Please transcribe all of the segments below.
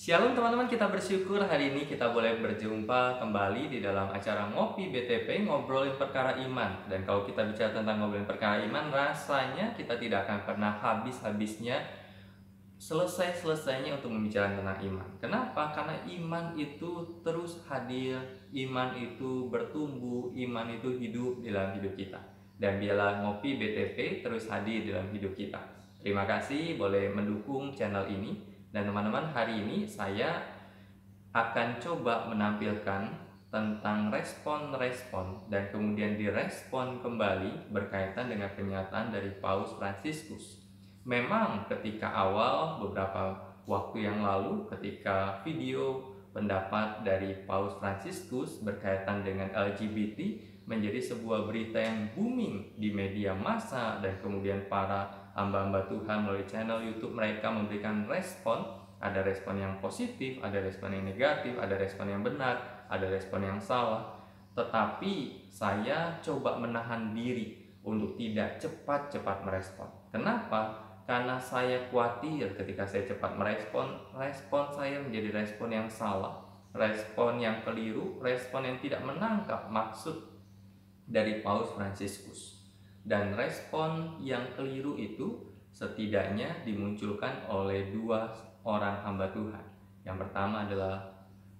Shalom teman-teman, kita bersyukur hari ini kita boleh berjumpa kembali di dalam acara Ngopi BTP, ngobrolin perkara iman. Dan kalau kita bicara tentang ngobrolin perkara iman, rasanya kita tidak akan pernah habis-habisnya, selesai-selesainya untuk membicarakan tentang iman. Kenapa? Karena iman itu terus hadir, iman itu bertumbuh, iman itu hidup di dalam hidup kita. Dan biarlah Ngopi BTP terus hadir di dalam hidup kita. Terima kasih boleh mendukung channel ini. Dan teman-teman, hari ini saya akan coba menampilkan tentang respon-respon dan kemudian direspon kembali berkaitan dengan pernyataan dari Paus Fransiskus. Memang ketika awal beberapa waktu yang lalu, ketika video pendapat dari Paus Fransiskus berkaitan dengan LGBT menjadi sebuah berita yang booming di media massa, dan kemudian para hamba-hamba Tuhan melalui channel YouTube mereka memberikan respon. Ada respon yang positif, ada respon yang negatif, ada respon yang benar, ada respon yang salah. Tetapi saya coba menahan diri untuk tidak cepat-cepat merespon. Kenapa? Karena saya khawatir ketika saya cepat merespon, respon saya menjadi respon yang salah, respon yang keliru, respon yang tidak menangkap maksud dari Paus Fransiskus. Dan respon yang keliru itu setidaknya dimunculkan oleh dua orang hamba Tuhan. Yang pertama adalah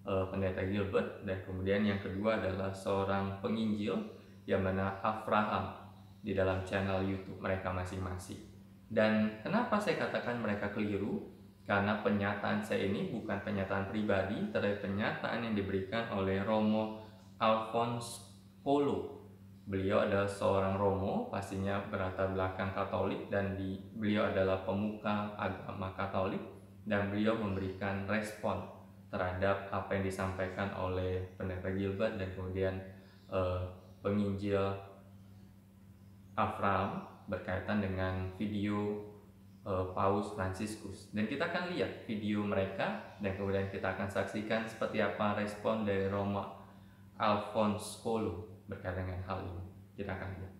Pendeta Gilbert, dan kemudian yang kedua adalah seorang penginjil yang mana Abraham di dalam channel YouTube mereka masing-masing. Dan kenapa saya katakan mereka keliru? Karena pernyataan saya ini bukan pernyataan pribadi, tetapi pernyataan yang diberikan oleh Romo Alphonse Polo. Beliau adalah seorang Romo, pastinya berlatar belakang Katolik, dan beliau adalah pemuka agama Katolik, dan beliau memberikan respon terhadap apa yang disampaikan oleh Pendeta Gilbert dan kemudian penginjil Abraham berkaitan dengan video Paus Fransiskus. Dan kita akan lihat video mereka, dan kemudian kita akan saksikan seperti apa respon dari Romo Alphonse Polo berkaitan dengan hal ini. Kita akan lihat.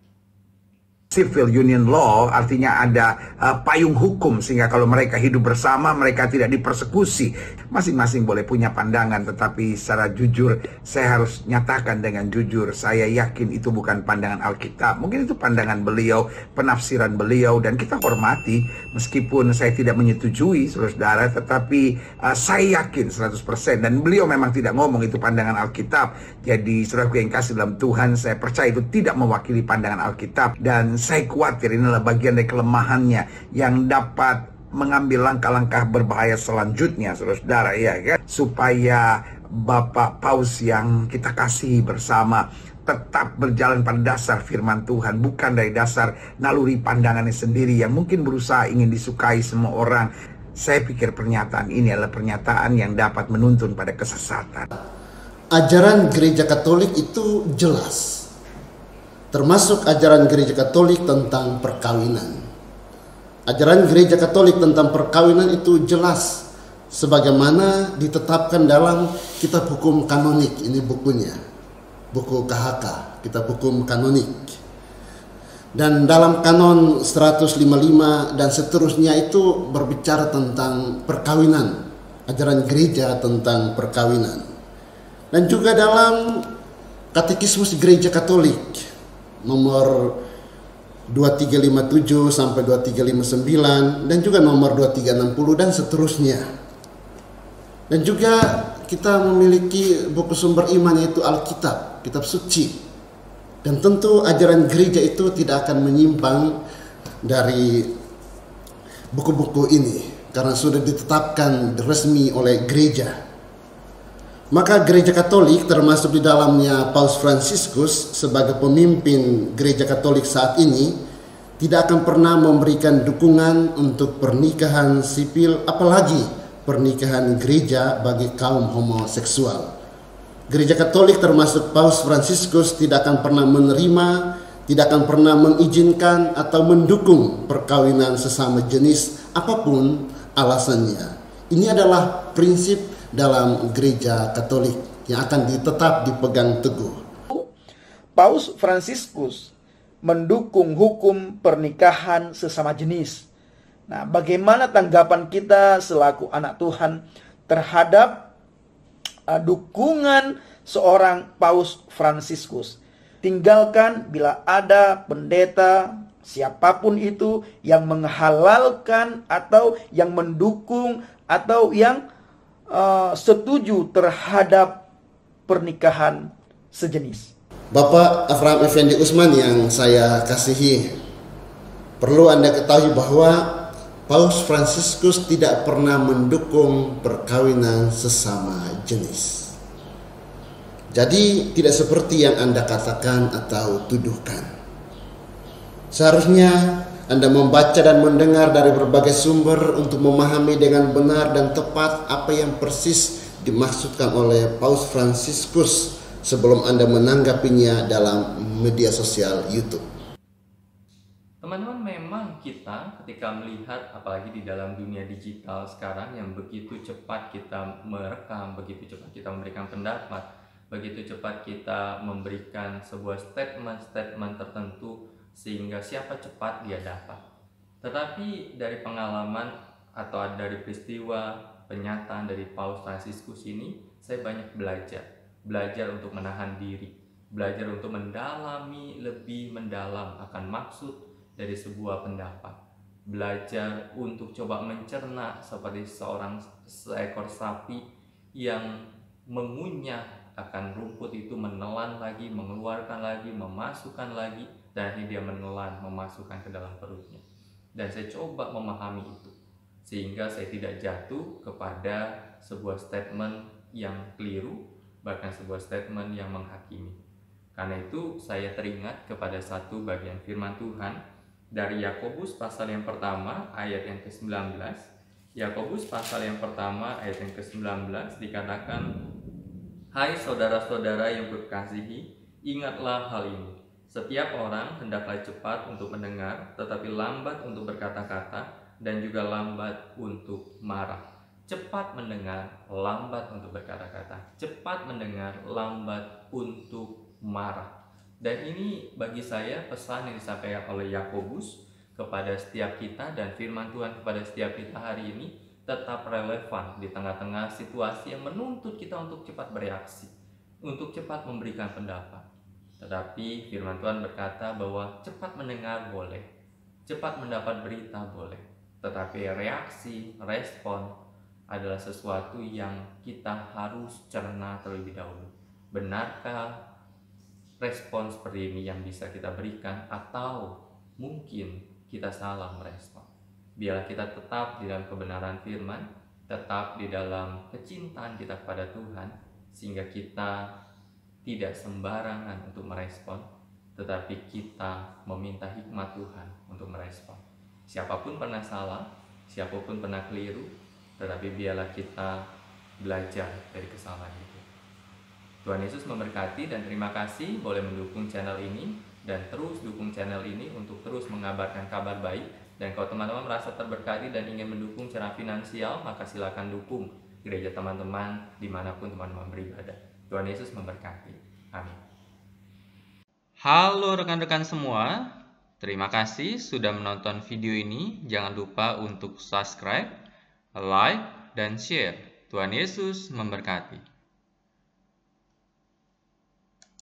Civil union law artinya ada payung hukum sehingga kalau mereka hidup bersama mereka tidak dipersekusi. Masing-masing boleh punya pandangan, tetapi secara jujur saya harus nyatakan dengan jujur, saya yakin itu bukan pandangan Alkitab. Mungkin itu pandangan beliau, penafsiran beliau, dan kita hormati meskipun saya tidak menyetujui saudara, tetapi saya yakin 100%, dan beliau memang tidak ngomong itu pandangan Alkitab. Jadi saudaraku yang kasih dalam Tuhan, saya percaya itu tidak mewakili pandangan Alkitab, dan saya khawatir inilah bagian dari kelemahannya yang dapat mengambil langkah-langkah berbahaya selanjutnya, saudara-saudara, ya kan? Supaya Bapak Paus yang kita kasihi bersama tetap berjalan pada dasar firman Tuhan, bukan dari dasar naluri pandangannya sendiri yang mungkin berusaha ingin disukai semua orang. Saya pikir pernyataan ini adalah pernyataan yang dapat menuntun pada kesesatan. Ajaran gereja Katolik itu jelas, termasuk ajaran gereja Katolik tentang perkawinan. Ajaran gereja Katolik tentang perkawinan itu jelas, sebagaimana ditetapkan dalam kitab hukum kanonik. Ini bukunya, buku KHK, kitab hukum kanonik. Dan dalam kanon 155 dan seterusnya itu berbicara tentang perkawinan, ajaran gereja tentang perkawinan. Dan juga dalam katekismus gereja Katolik nomor 2357 sampai 2359, dan juga nomor 2360 dan seterusnya. Dan juga kita memiliki buku sumber iman, yaitu Alkitab, kitab suci. Dan tentu ajaran gereja itu tidak akan menyimpang dari buku-buku ini karena sudah ditetapkan resmi oleh gereja. Maka gereja Katolik, termasuk di dalamnya Paus Fransiskus sebagai pemimpin gereja Katolik saat ini, tidak akan pernah memberikan dukungan untuk pernikahan sipil, apalagi pernikahan gereja bagi kaum homoseksual. Gereja Katolik termasuk Paus Fransiskus tidak akan pernah menerima, tidak akan pernah mengizinkan atau mendukung perkawinan sesama jenis apapun alasannya. Ini adalah prinsip dalam gereja Katolik yang akan tetap dipegang teguh. Paus Fransiskus mendukung hukum pernikahan sesama jenis. Nah, bagaimana tanggapan kita selaku anak Tuhan terhadap dukungan seorang Paus Fransiskus? Tinggalkan bila ada pendeta siapapun itu yang menghalalkan atau yang mendukung atau yang setuju terhadap pernikahan sejenis. Bapak Avraham Effendi Usman yang saya kasihi, perlu Anda ketahui bahwa Paus Fransiskus tidak pernah mendukung perkawinan sesama jenis. Jadi tidak seperti yang Anda katakan atau tuduhkan. Seharusnya Anda membaca dan mendengar dari berbagai sumber untuk memahami dengan benar dan tepat apa yang persis dimaksudkan oleh Paus Fransiskus sebelum Anda menanggapinya dalam media sosial YouTube. Teman-teman, memang kita ketika melihat, apalagi di dalam dunia digital sekarang yang begitu cepat kita merekam, begitu cepat kita memberikan pendapat, begitu cepat kita memberikan sebuah statement tertentu, sehingga siapa cepat dia dapat. Tetapi dari pengalaman atau dari peristiwa penyataan dari Paus Fransiskus ini, saya banyak belajar untuk menahan diri, belajar untuk mendalami lebih mendalam akan maksud dari sebuah pendapat, belajar untuk coba mencerna seperti seekor sapi yang mengunyah akan rumput itu, menelan lagi, mengeluarkan lagi, memasukkan lagi, dan akhirnya dia menelan, memasukkan ke dalam perutnya. Dan saya coba memahami itu, sehingga saya tidak jatuh kepada sebuah statement yang keliru, bahkan sebuah statement yang menghakimi. Karena itu saya teringat kepada satu bagian firman Tuhan dari Yakobus pasal yang pertama ayat yang ke-19. Yakobus pasal yang pertama ayat yang ke-19 dikatakan, "Hai saudara-saudara yang berkasihi, ingatlah hal ini. Setiap orang hendaklah cepat untuk mendengar, tetapi lambat untuk berkata-kata, dan juga lambat untuk marah." Cepat mendengar, lambat untuk berkata-kata. Cepat mendengar, lambat untuk marah. Dan ini bagi saya pesan yang disampaikan oleh Yakobus kepada setiap kita, dan firman Tuhan kepada setiap kita hari ini tetap relevan di tengah-tengah situasi yang menuntut kita untuk cepat bereaksi, untuk cepat memberikan pendapat. Tetapi firman Tuhan berkata bahwa cepat mendengar boleh, cepat mendapat berita boleh, tetapi reaksi, respon adalah sesuatu yang kita harus cerna terlebih dahulu. Benarkah respon seperti ini yang bisa kita berikan, atau mungkin kita salah merespon? Biarlah kita tetap di dalam kebenaran firman, tetap di dalam kecintaan kita kepada Tuhan, sehingga kita tidak sembarangan untuk merespon, tetapi kita meminta hikmat Tuhan untuk merespon. Siapapun pernah salah, siapapun pernah keliru, tetapi biarlah kita belajar dari kesalahan itu. Tuhan Yesus memberkati, dan terima kasih boleh mendukung channel ini, dan terus dukung channel ini untuk terus mengabarkan kabar baik. Dan kalau teman-teman merasa terberkati dan ingin mendukung secara finansial, maka silakan dukung gereja teman-teman dimanapun teman-teman beribadah. Tuhan Yesus memberkati. Amin. Halo rekan-rekan semua, terima kasih sudah menonton video ini. Jangan lupa untuk subscribe, like, dan share. Tuhan Yesus memberkati.